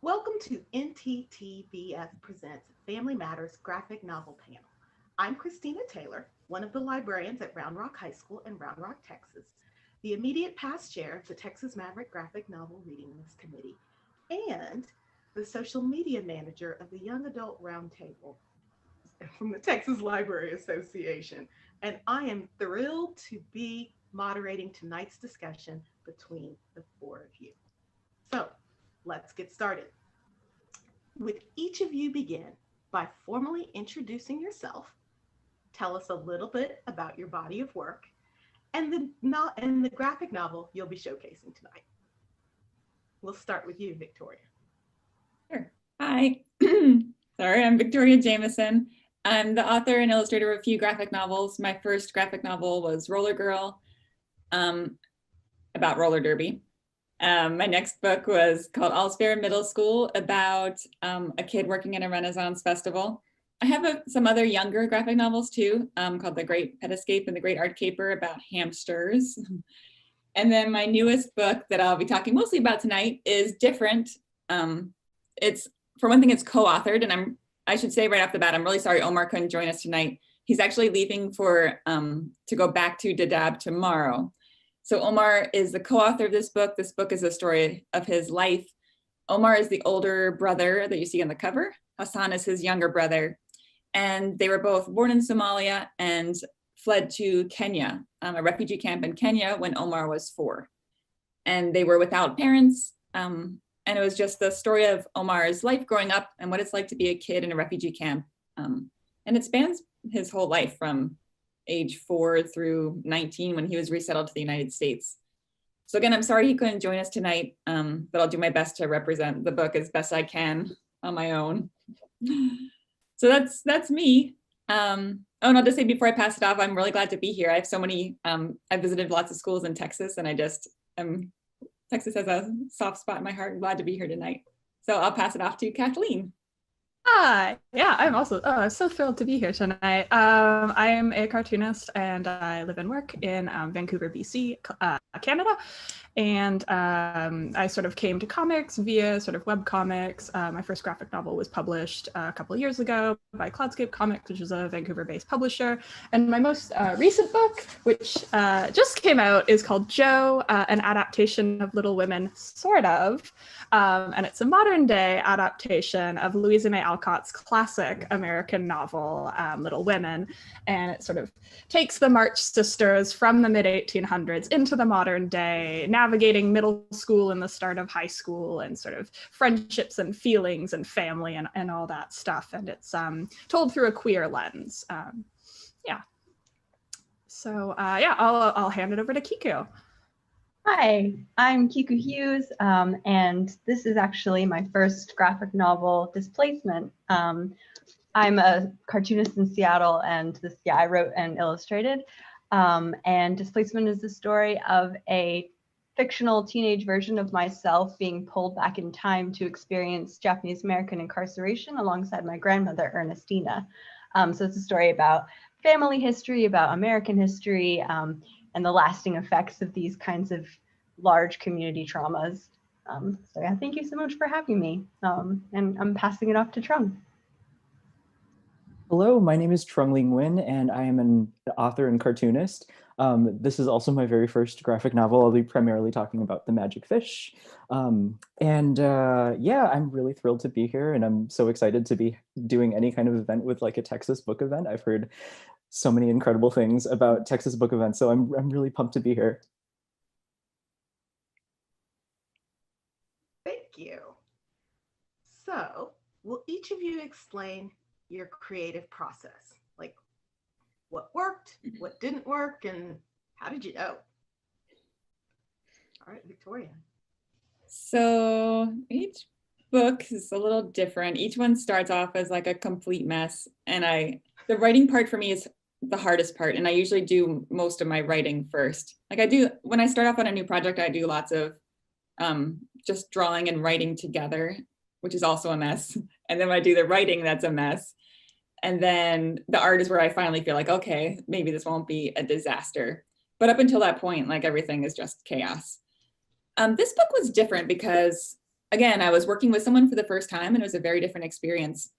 Welcome to NTTBF Presents Family Matters Graphic Novel Panel. I'm Christina Taylor, one of the librarians at Round Rock High School in Round Rock, Texas, the immediate past chair of the Texas Maverick Graphic Novel Reading List Committee, and the social media manager of the Young Adult Roundtable from the Texas Library Association. And I am thrilled to be moderating tonight's discussion between the four of you. So let's get started. Would each of you begin by formally introducing yourself, tell us a little bit about your body of work, and the graphic novel you'll be showcasing tonight. We'll start with you, Victoria. Sure. Hi. Sorry, I'm Victoria Jamieson. I'm the author and illustrator of a few graphic novels. My first graphic novel was Roller Girl, about roller derby. My next book was called All's Fair in Middle School, about a kid working in a Renaissance festival. I have some other younger graphic novels too, called The Great Pet Escape and The Great Art Caper, about hamsters. And then my newest book that I'll be talking mostly about tonight is different. It's, for one thing, it's co-authored, and I should say right off the bat, I'm really sorry Omar couldn't join us tonight. He's actually leaving to go back to Dadaab tomorrow. So Omar is the co-author of this book. This book is a story of his life. Omar is the older brother that you see on the cover. Hassan is his younger brother. And they were both born in Somalia and fled to Kenya, a refugee camp in Kenya when Omar was 4. And they were without parents. And it was just the story of Omar's life growing up and what it's like to be a kid in a refugee camp. And it spans his whole life from age 4 through 19 when he was resettled to the United States. So again, I'm sorry he couldn't join us tonight, but I'll do my best to represent the book as best I can on my own. So that's me. Oh, and I'll just say before I pass it off, I'm really glad to be here. I have so many, I've visited lots of schools in Texas, and Texas has a soft spot in my heart. I'm glad to be here tonight. So I'll pass it off to Kathleen. Hi, yeah, I'm also so thrilled to be here tonight. I am a cartoonist and I live and work in Vancouver, BC, Canada. And I sort of came to comics via sort of web comics. My first graphic novel was published a couple of years ago by Cloudscape Comics, which is a Vancouver-based publisher. And my most recent book, which just came out, is called Joe, an adaptation of Little Women, sort of. And it's a modern day adaptation of Louisa May Alcott's classic American novel, Little Women. And it sort of takes the March sisters from the mid-1800s into the modern day, navigating middle school and the start of high school, and sort of friendships and feelings and family and all that stuff. And it's told through a queer lens. Yeah. So yeah, I'll hand it over to Kiku. Hi, I'm Kiku Hughes, and this is actually my first graphic novel, Displacement. I'm a cartoonist in Seattle, and I wrote and illustrated. And Displacement is the story of a fictional teenage version of myself being pulled back in time to experience Japanese American incarceration alongside my grandmother, Ernestina. So it's a story about family history, about American history, and the lasting effects of these kinds of large community traumas. So yeah, thank you so much for having me. And I'm passing it off to Trung. Hello, my name is Trung Le Nguyen, and I am an author and cartoonist. This is also my very first graphic novel. I'll be primarily talking about the magic fish. Yeah, I'm really thrilled to be here, and I'm so excited to be doing any kind of event with like a Texas book event. I've heard so many incredible things about Texas book events, so I'm really pumped to be here. Thank you. So, will each of you explain your creative process? Like, what worked, what didn't work, and how did you know? All right, Victoria. So each book is a little different. Each one starts off as like a complete mess. And the writing part for me is the hardest part. And I usually do most of my writing first. Like when I start off on a new project, I do lots of just drawing and writing together, which is also a mess. And then when I do the writing, that's a mess. And then the art is where I finally feel like, okay, maybe this won't be a disaster. But up until that point, like everything is just chaos. This book was different because again, I was working with someone for the first time, and it was a very different experience.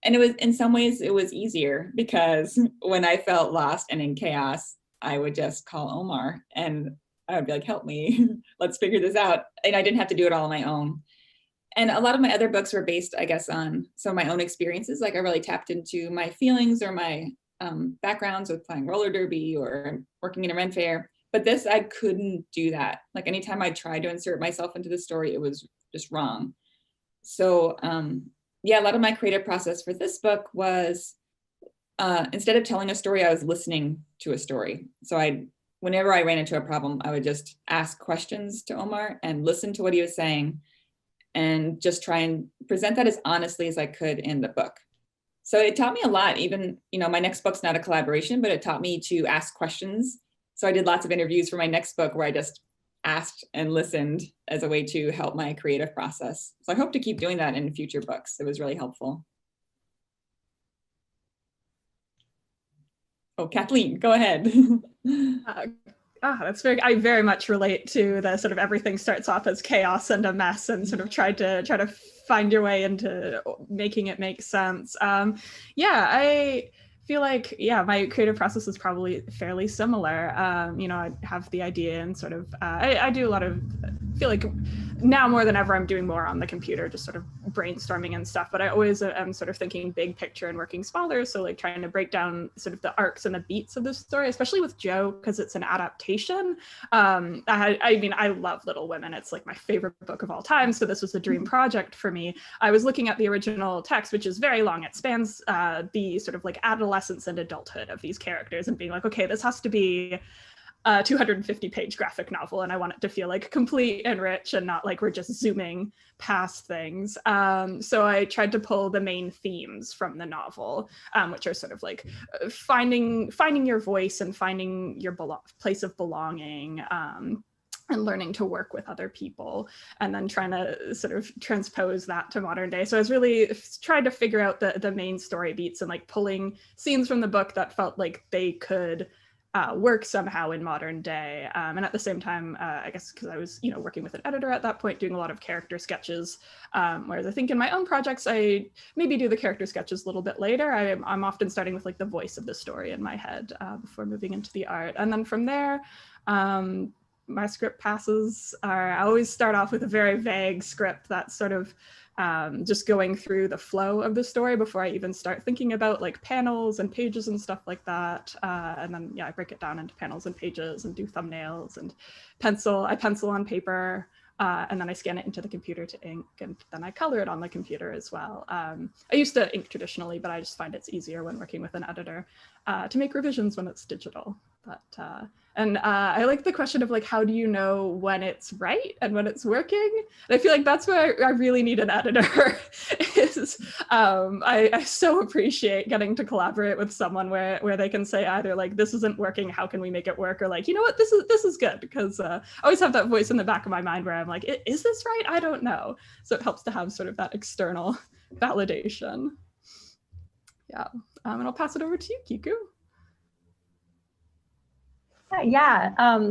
And it was, in some ways, it was easier because when I felt lost and in chaos, I would just call Omar and I would be like, help me, let's figure this out. And I didn't have to do it all on my own. And a lot of my other books were based, I guess, on some of my own experiences. Like I really tapped into my feelings or my backgrounds with playing roller derby or working in a Ren fair. But this, I couldn't do that. Like anytime I tried to insert myself into the story, it was just wrong. So yeah, a lot of my creative process for this book was instead of telling a story, I was listening to a story. So whenever I ran into a problem, I would just ask questions to Omar and listen to what he was saying and just try and present that as honestly as I could in the book. So it taught me a lot. Even, my next book's not a collaboration, but it taught me to ask questions. So I did lots of interviews for my next book where I just asked and listened as a way to help my creative process. So I hope to keep doing that in future books. It was really helpful. Oh, Kathleen, go ahead. That's I very much relate to the sort of everything starts off as chaos and a mess and sort of try to find your way into making it make sense. Yeah, I feel like, my creative process is probably fairly similar. I have the idea and sort of, I do a lot of, I feel like now more than ever, I'm doing more on the computer, just sort of brainstorming and stuff, but I always am sort of thinking big picture and working smaller. So like trying to break down sort of the arcs and the beats of the story, especially with Joe, because it's an adaptation. I love Little Women. It's like my favorite book of all time. So this was a dream project for me. I was looking at the original text, which is very long. It spans the sort of like adolescence and adulthood of these characters and being like, okay, this has to be a 250-page graphic novel, and I want it to feel like complete and rich and not like we're just zooming past things. So I tried to pull the main themes from the novel, which are sort of like finding your voice and finding your place of belonging, and learning to work with other people, and then trying to sort of transpose that to modern day. So I was really trying to figure out the main story beats and like pulling scenes from the book that felt like they could work somehow in modern day. And at the same time, I guess because I was, working with an editor at that point, doing a lot of character sketches, whereas I think in my own projects, I maybe do the character sketches a little bit later. I'm often starting with like the voice of the story in my head before moving into the art. And then from there, my script passes I always start off with a very vague script that's sort of just going through the flow of the story before I even start thinking about like panels and pages and stuff like that. And then, I break it down into panels and pages and do thumbnails and I pencil on paper, and then I scan it into the computer to ink, and then I color it on the computer as well. I used to ink traditionally, but I just find it's easier when working with an editor to make revisions when it's digital. But I like the question of like, how do you know when it's right and when it's working? And I feel like that's where I really need an editor. I so appreciate getting to collaborate with someone where they can say either like, this isn't working, how can we make it work? Or like, you know what, this is good, because I always have that voice in the back of my mind where I'm like, is this right? I don't know. So it helps to have sort of that external validation. Yeah, and I'll pass it over to you, Kiku.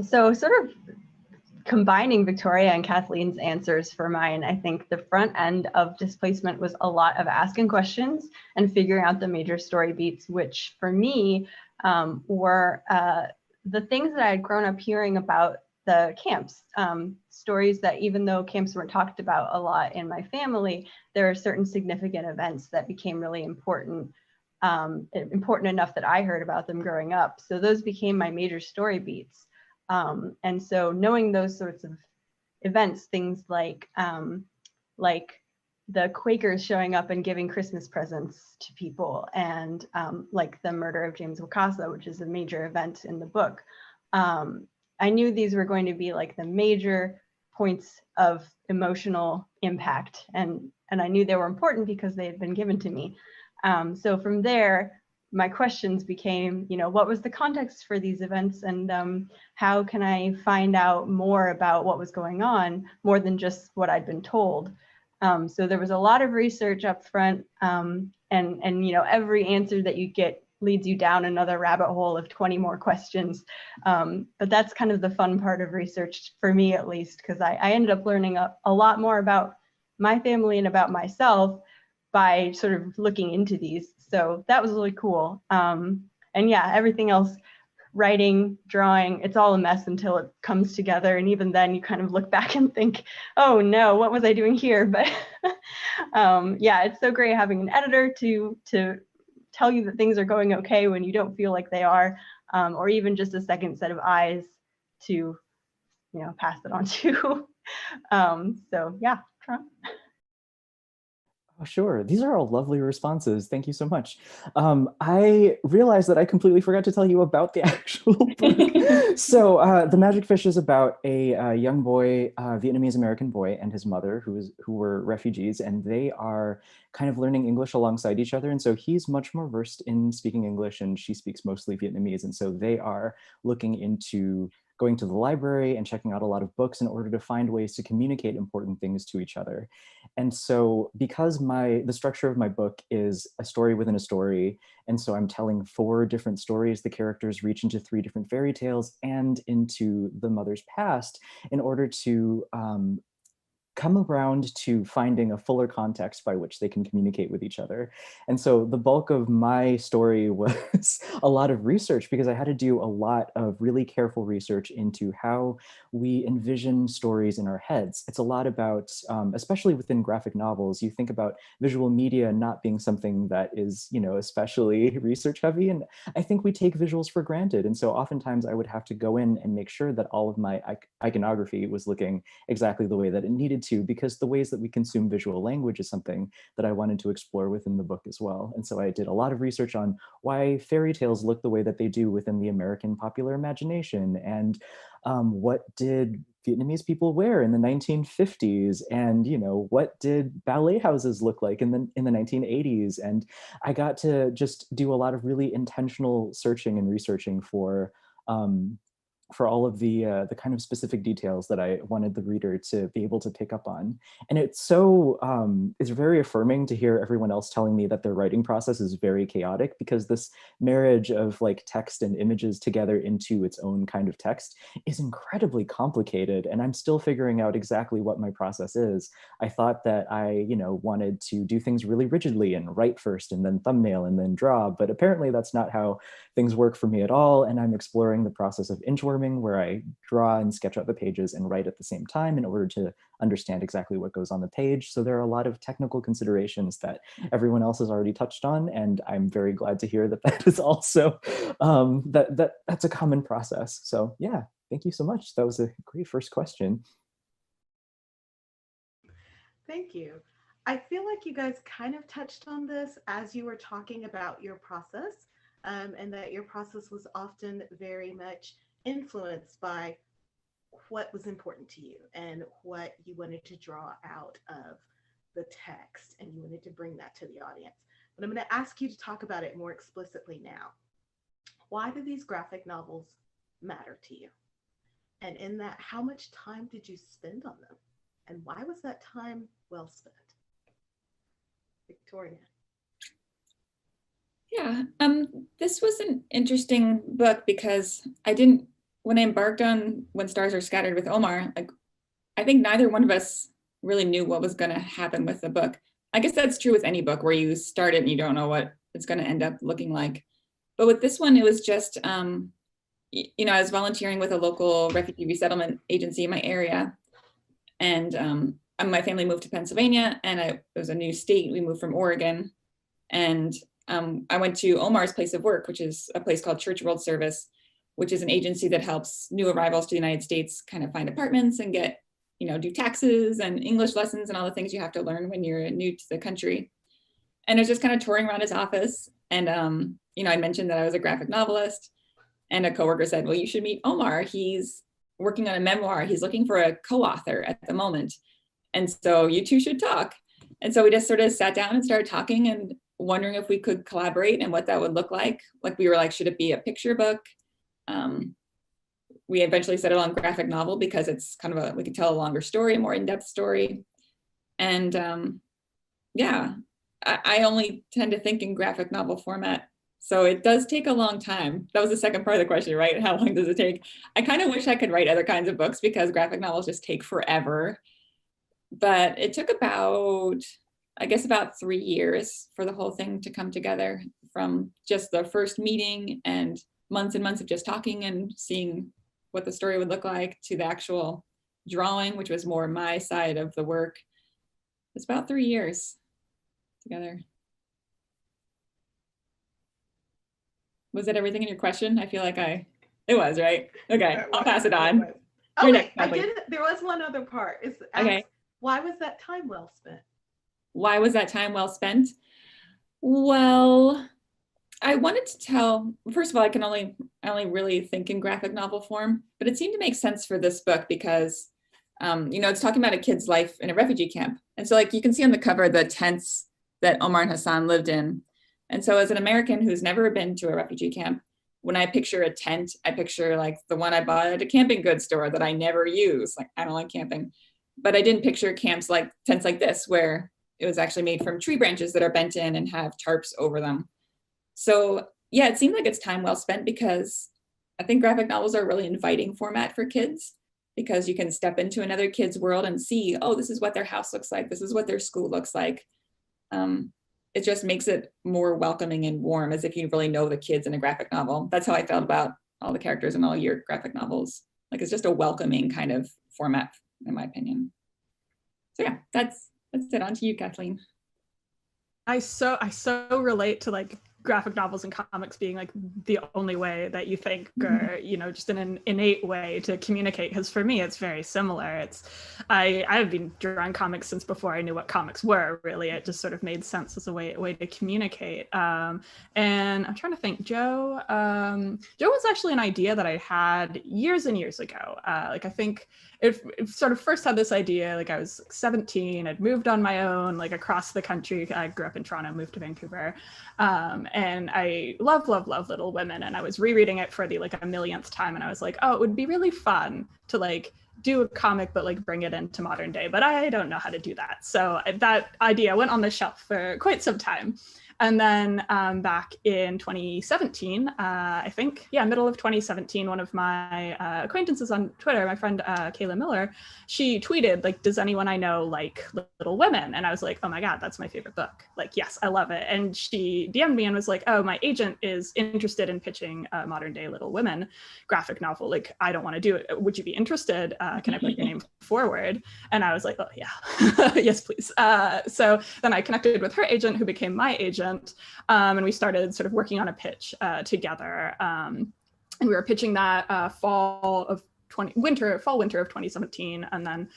So sort of combining Victoria and Kathleen's answers for mine, I think the front end of Displacement was a lot of asking questions and figuring out the major story beats, which for me were the things that I had grown up hearing about the camps, stories that even though camps weren't talked about a lot in my family, there are certain significant events that became really important enough that I heard about them growing up. So those became my major story beats. And so knowing those sorts of events, things like the Quakers showing up and giving Christmas presents to people, and like the murder of James Wakasa, which is a major event in the book. I knew these were going to be like the major points of emotional impact, and I knew they were important because they had been given to me. So from there, my questions became, what was the context for these events, and how can I find out more about what was going on, more than just what I'd been told? So there was a lot of research up front, and every answer that you get leads you down another rabbit hole of 20 more questions. But that's kind of the fun part of research, for me at least, because I ended up learning a lot more about my family and about myself by sort of looking into these. So that was really cool. And yeah, everything else, writing, drawing, it's all a mess until it comes together. And even then you kind of look back and think, oh no, what was I doing here? But yeah, it's so great having an editor to tell you that things are going okay when you don't feel like they are, or even just a second set of eyes to, pass it on to. So yeah, Trump. Oh, sure. These are all lovely responses. Thank you so much. I realized that I completely forgot to tell you about the actual book. So The Magic Fish is about a young boy, Vietnamese American boy, and his mother, who were refugees, and they are kind of learning English alongside each other. And so he's much more versed in speaking English, and she speaks mostly Vietnamese. And so they are looking into going to the library and checking out a lot of books in order to find ways to communicate important things to each other. And so because the structure of my book is a story within a story, and so I'm telling 4 different stories, the characters reach into 3 different fairy tales and into the mother's past in order to come around to finding a fuller context by which they can communicate with each other. And so the bulk of my story was a lot of research, because I had to do a lot of really careful research into how we envision stories in our heads. It's a lot about, especially within graphic novels, you think about visual media not being something that is, especially research heavy. And I think we take visuals for granted. And so oftentimes I would have to go in and make sure that all of my iconography was looking exactly the way that it needed to, because the ways that we consume visual language is something that I wanted to explore within the book as well. And so I did a lot of research on why fairy tales look the way that they do within the American popular imagination, and what did Vietnamese people wear in the 1950s, and what did ballet houses look like in the 1980s. And I got to just do a lot of really intentional searching and researching for all of the kind of specific details that I wanted the reader to be able to pick up on. And it's very affirming to hear everyone else telling me that their writing process is very chaotic, because this marriage of like text and images together into its own kind of text is incredibly complicated. And I'm still figuring out exactly what my process is. I thought that I, wanted to do things really rigidly and write first and then thumbnail and then draw, but apparently that's not how things work for me at all. And I'm exploring the process of inchworming, where I draw and sketch out the pages and write at the same time in order to understand exactly what goes on the page. So there are a lot of technical considerations that everyone else has already touched on, and I'm very glad to hear that that is also that's a common process. So yeah, thank you so much. That was a great first question. Thank you. I feel like you guys kind of touched on this as you were talking about your process, and that your process was often very much influenced by what was important to you and what you wanted to draw out of the text, and you wanted to bring that to the audience. But I'm going to ask you to talk about it more explicitly now. Why do these graphic novels matter to you? And in that, how much time did you spend on them? And why was that time well spent? Victoria. Yeah, this was an interesting book because when I embarked on When Stars Are Scattered with Omar, I think neither one of us really knew what was going to happen with the book. I guess that's true with any book where you start it and you don't know what it's going to end up looking like. But with this one, it was just, I was volunteering with a local refugee resettlement agency in my area. And my family moved to Pennsylvania, and it was a new state. We moved from Oregon. And I went to Omar's place of work, which is a place called Church World Service, which is an agency that helps new arrivals to the United States kind of find apartments and get, do taxes and English lessons and all the things you have to learn when you're new to the country. And I was just kind of touring around his office. And, I mentioned that I was a graphic novelist, and a coworker said, well, you should meet Omar. He's working on a memoir. He's looking for a co-author at the moment. And so you two should talk. And so we just sort of sat down and started talking and wondering if we could collaborate and what that would look like. Like we were like, should it be a picture book? We eventually settled on graphic novel because it's kind of we could tell a longer story, a more in-depth story. And yeah, I only tend to think in graphic novel format. So it does take a long time. That was the second part of the question, right? How long does it take? I kind of wish I could write other kinds of books because graphic novels just take forever. But it took about, I guess, about 3 years for the whole thing to come together, from just the first meeting and months of just talking and seeing what the story would look like, to the actual drawing, which was more my side of the work. It's about 3 years together. Was that everything in your question? I feel like it was, right? Okay, I'll pass it on. Oh, wait, I did. There was one other part. It's okay. Why was that time well spent? Why was that time well spent? Well, I wanted to tell, first of all, I only really think in graphic novel form, but it seemed to make sense for this book because, it's talking about a kid's life in a refugee camp. And so like you can see on the cover, the tents that Omar and Hassan lived in. And so as an American who's never been to a refugee camp, when I picture a tent, I picture like the one I bought at a camping goods store that I never use. Like, I don't like camping, but I didn't picture tents like this, where it was actually made from tree branches that are bent in and have tarps over them. So yeah, it seemed like it's time well spent, because I think graphic novels are a really inviting format for kids, because you can step into another kid's world and see, oh, this is what their house looks like. This is what their school looks like. It just makes it more welcoming and warm, as if you really know the kids in a graphic novel. That's how I felt about all the characters in all your graphic novels. Like, it's just a welcoming kind of format, in my opinion. So yeah, that's it. On to you, Kathleen. I so relate to like graphic novels and comics being like the only way that you think, or just in an innate way to communicate, because for me it's very similar. I've been drawing comics since before I knew what comics were, really. It just sort of made sense as a way to communicate. And I'm trying to think, Joe was actually an idea that I had years and years ago. I think it sort of first had this idea, like I was 17, I'd moved on my own, like across the country. I grew up in Toronto, moved to Vancouver. And I love Little Women. And I was rereading it for the like 1,000,000th time. And I was like, oh, it would be really fun to like do a comic, but like bring it into modern day. But I don't know how to do that. So that idea went on the shelf for quite some time. And then back in 2017, I think, middle of 2017, one of my acquaintances on Twitter, my friend Kayla Miller, she tweeted, like, does anyone I know like Little Women? And I was like, oh my God, that's my favorite book. Like, yes, I love it. And she DM'd me and was like, oh, my agent is interested in pitching a modern day Little Women graphic novel. Like, I don't want to do it. Would you be interested? Can I put your name forward? And I was like, oh yeah, yes, please. So then I connected with her agent, who became my agent. And we started sort of working on a pitch together. And we were pitching that fall winter of 2017, and then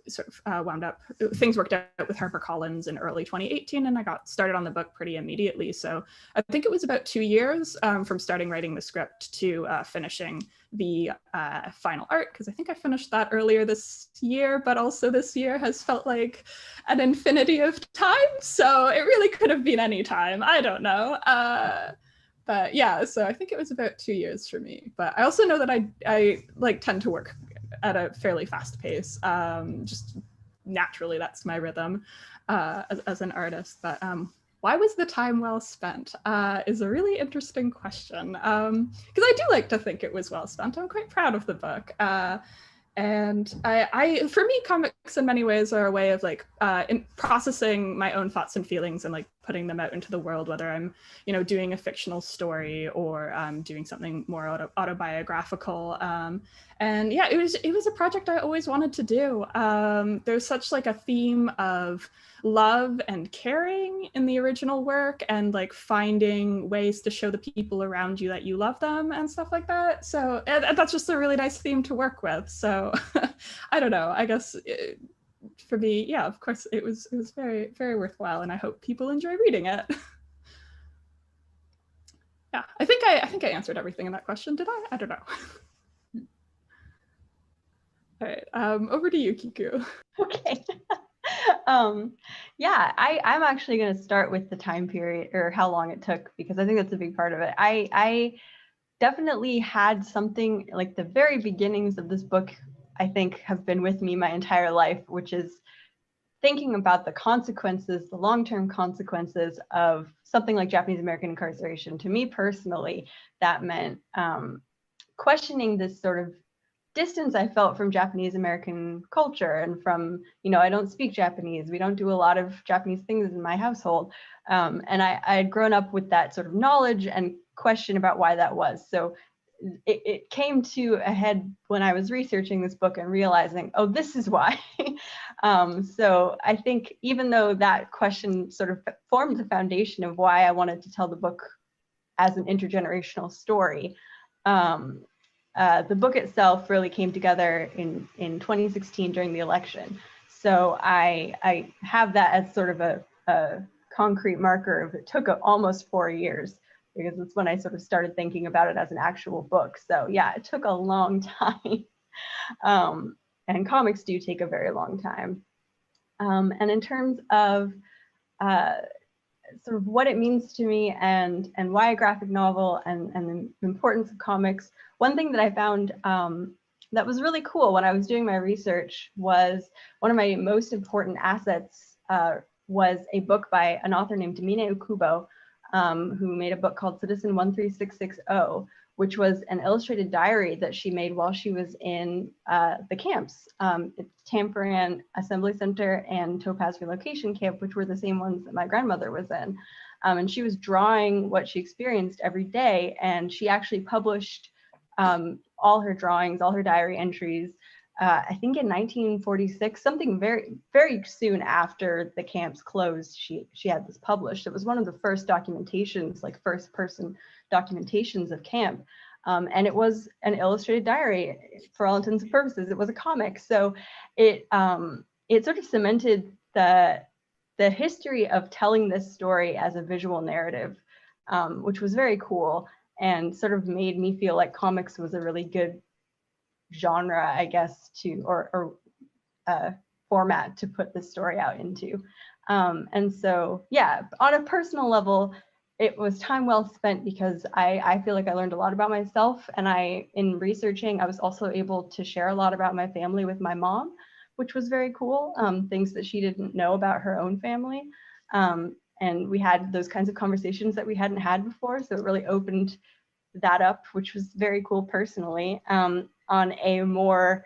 sort of wound up, things worked out with HarperCollins in early 2018, and I got started on the book pretty immediately. So I think it was about 2 years from starting writing the script to finishing the final art, because I think I finished that earlier this year, but also this year has felt like an infinity of time. So it really could have been any time. I don't know. But yeah, so I think it was about 2 years for me. But I also know that I like tend to work at a fairly fast pace. Just naturally, that's my rhythm as an artist. But why was the time well spent is a really interesting question. Because I do like to think it was well spent. I'm quite proud of the book. And I, for me, comics in many ways are a way of like in processing my own thoughts and feelings and like putting them out into the world, whether I'm, doing a fictional story or doing something more autobiographical. And yeah, it was a project I always wanted to do. There's such like a theme of love and caring in the original work, and like finding ways to show the people around you that you love them and stuff like that. So that's just a really nice theme to work with. So I don't know, I guess for me, yeah, of course it was very, very worthwhile, and I hope people enjoy reading it. Yeah, I think I answered everything in that question. Did I? I don't know. All right, over to you, Kiku. Okay. Yeah, I'm actually going to start with the time period, or how long it took, because I think that's a big part of it. I definitely had something like the very beginnings of this book, I think, have been with me my entire life, which is thinking about the consequences, the long-term consequences of something like Japanese American incarceration. To me personally, that meant questioning this sort of distance I felt from Japanese American culture and from, I don't speak Japanese. We don't do a lot of Japanese things in my household. And I had grown up with that sort of knowledge and question about why that was. So it came to a head when I was researching this book and realizing, oh, this is why. So I think even though that question sort of formed the foundation of why I wanted to tell the book as an intergenerational story, the book itself really came together in 2016 during the election. So I have that as sort of a concrete marker of it took almost 4 years, because it's when I sort of started thinking about it as an actual book. So yeah, it took a long time. And comics do take a very long time. And in terms of sort of what it means to me and why a graphic novel and the importance of comics, one thing that I found that was really cool when I was doing my research was one of my most important assets was a book by an author named Mine Ukubo, who made a book called Citizen 13660, which was an illustrated diary that she made while she was in the camps. It's Tamparan Assembly Center and Topaz Relocation Camp, which were the same ones that my grandmother was in. And she was drawing what she experienced every day, and she actually published all her drawings, all her diary entries, I think in 1946, something very, very soon after the camps closed, she had this published. It was one of the first documentations, like first person documentations of camp. And it was an illustrated diary for all intents and purposes. It was a comic. So it sort of cemented the history of telling this story as a visual narrative, which was very cool and sort of made me feel like comics was a really good genre, I guess, or format to put this story out into. And so, yeah, on a personal level, it was time well spent because I feel like I learned a lot about myself. And in researching, I was also able to share a lot about my family with my mom, which was very cool, things that she didn't know about her own family. And we had those kinds of conversations that we hadn't had before. So it really opened that up, which was very cool personally. On a more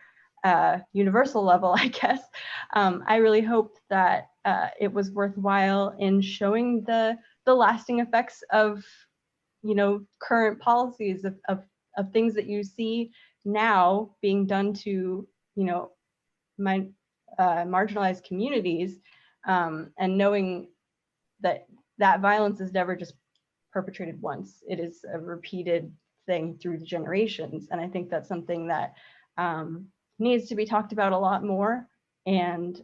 universal level, I guess, I really hoped that it was worthwhile in showing the lasting effects of, current policies of things that you see now being done to, marginalized communities, and knowing that violence is never just perpetrated once. It is a repeated thing through the generations. And I think that's something that needs to be talked about a lot more. And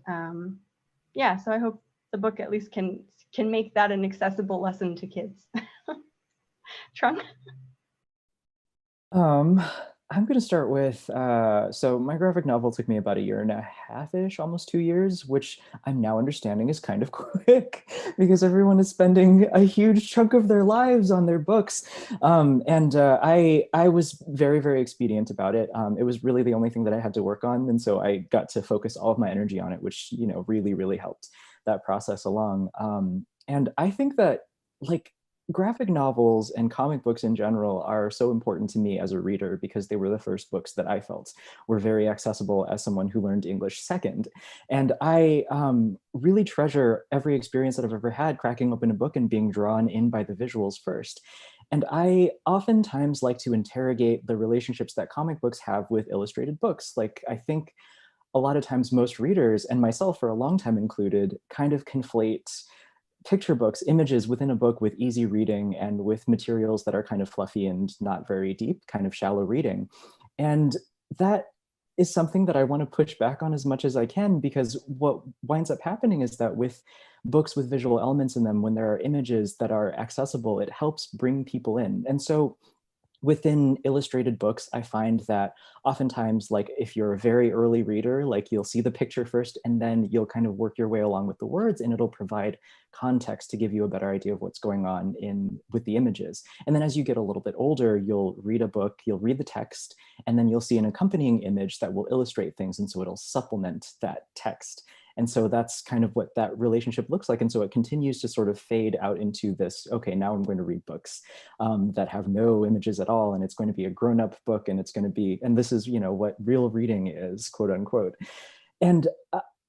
yeah, so I hope the book at least can make that an accessible lesson to kids. Trung? I'm going to start with, so my graphic novel took me about 1.5 years-ish, almost 2 years, which I'm now understanding is kind of quick because everyone is spending a huge chunk of their lives on their books. I was very, very expedient about it. It was really the only thing that I had to work on. And so I got to focus all of my energy on it, which, really, really helped that process along. And I think that, like, graphic novels and comic books in general are so important to me as a reader because they were the first books that I felt were very accessible as someone who learned English second. And I really treasure every experience that I've ever had cracking open a book and being drawn in by the visuals first. And I oftentimes like to interrogate the relationships that comic books have with illustrated books. Like, I think a lot of times most readers, and myself for a long time included, kind of conflate picture books, images within a book with easy reading and with materials that are kind of fluffy and not very deep, kind of shallow reading. And that is something that I want to push back on as much as I can, because what winds up happening is that with books with visual elements in them, when there are images that are accessible, it helps bring people in. And so within illustrated books, I find that oftentimes, like, if you're a very early reader, like, you'll see the picture first and then you'll kind of work your way along with the words, and it'll provide context to give you a better idea of what's going on with the images. And then as you get a little bit older, you'll read a book, you'll read the text, and then you'll see an accompanying image that will illustrate things. And so it'll supplement that text. And so that's kind of what that relationship looks like. And so it continues to sort of fade out into this, okay, now I'm going to read books that have no images at all. And it's going to be a grown-up book, and it's going to be, and this is, what real reading is, quote unquote. And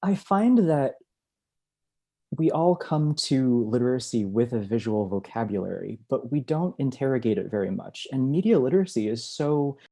I find that we all come to literacy with a visual vocabulary, but we don't interrogate it very much. And media literacy is so